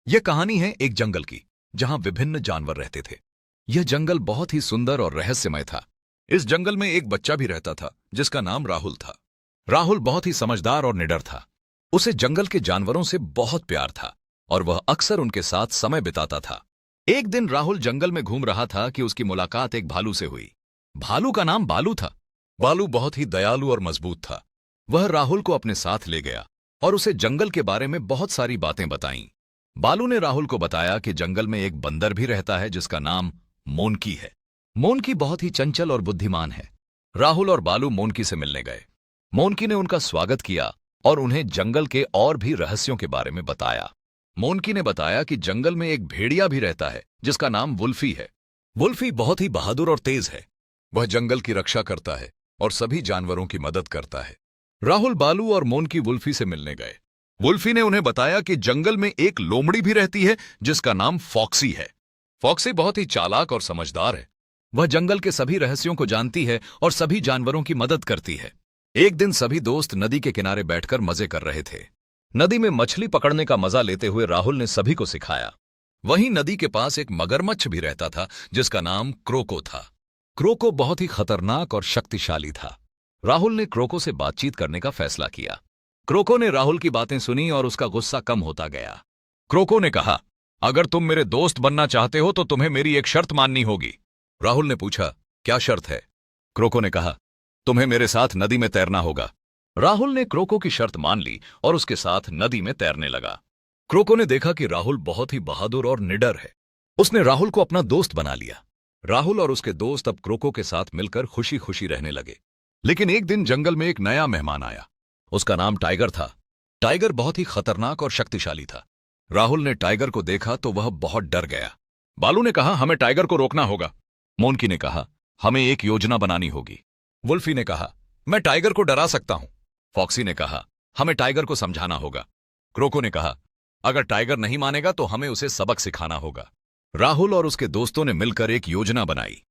यह कहानी है एक जंगल की, जहां विभिन्न जानवर रहते थे। यह जंगल बहुत ही सुंदर और रहस्यमय था। इस जंगल में एक बच्चा भी रहता था जिसका नाम राहुल था। राहुल बहुत ही समझदार और निडर था। उसे जंगल के जानवरों से बहुत प्यार था और वह अक्सर उनके साथ समय बिताता था। एक दिन राहुल जंगल में घूम रहा था कि उसकी मुलाकात एक भालू से हुई। भालू का नाम बालू था। बालू बहुत ही दयालु और मजबूत था। वह राहुल को अपने साथ ले गया और उसे जंगल के बारे में बहुत सारी बातें बताईं। बालू ने राहुल को बताया कि जंगल में एक बंदर भी रहता है जिसका नाम मोनकी है। मोनकी बहुत ही चंचल और बुद्धिमान है। राहुल और बालू मोनकी से मिलने गए। मोनकी ने उनका स्वागत किया और उन्हें जंगल के और भी रहस्यों के बारे में बताया। मोनकी ने बताया कि जंगल में एक भेड़िया भी रहता है जिसका नाम वुल्फी है। वुल्फी बहुत ही बहादुर और तेज है। वह जंगल की रक्षा करता है और सभी जानवरों की मदद करता है। राहुल, बालू और मोनकी वुल्फी से मिलने गए। वुल्फी ने उन्हें बताया कि जंगल में एक लोमड़ी भी रहती है जिसका नाम फॉक्सी है। फॉक्सी बहुत ही चालाक और समझदार है। वह जंगल के सभी रहस्यों को जानती है और सभी जानवरों की मदद करती है। एक दिन सभी दोस्त नदी के किनारे बैठकर मजे कर रहे थे। नदी में मछली पकड़ने का मजा लेते हुए राहुल ने सभी को सिखाया। वहीं नदी के पास एक मगरमच्छ भी रहता था जिसका नाम क्रोको था। क्रोको बहुत ही खतरनाक और शक्तिशाली था। राहुल ने क्रोको से बातचीत करने का फैसला किया। क्रोको ने राहुल की बातें सुनी और उसका गुस्सा कम होता गया। क्रोको ने कहा, अगर तुम मेरे दोस्त बनना चाहते हो तो तुम्हें मेरी एक शर्त माननी होगी। राहुल ने पूछा, क्या शर्त है? क्रोको ने कहा, तुम्हें मेरे साथ नदी में तैरना होगा। राहुल ने क्रोको की शर्त मान ली और उसके साथ नदी में तैरने लगा। क्रोको ने देखा कि राहुल बहुत ही बहादुर और निडर है। उसने राहुल को अपना दोस्त बना लिया। राहुल और उसके दोस्त अब क्रोको के साथ मिलकर खुशी खुशी रहने लगे। लेकिन एक दिन जंगल में एक नया मेहमान आया। उसका नाम टाइगर था। टाइगर बहुत ही खतरनाक और शक्तिशाली था। राहुल ने टाइगर को देखा तो वह बहुत डर गया। बालू ने कहा, हमें टाइगर को रोकना होगा। मोनकी ने कहा, हमें एक योजना बनानी होगी। वुल्फी ने कहा, मैं टाइगर को डरा सकता हूं। फॉक्सी ने कहा, हमें टाइगर को समझाना होगा। क्रोको ने कहा, अगर टाइगर नहीं मानेगा तो हमें उसे सबक सिखाना होगा। राहुल और उसके दोस्तों ने मिलकर एक योजना बनाई।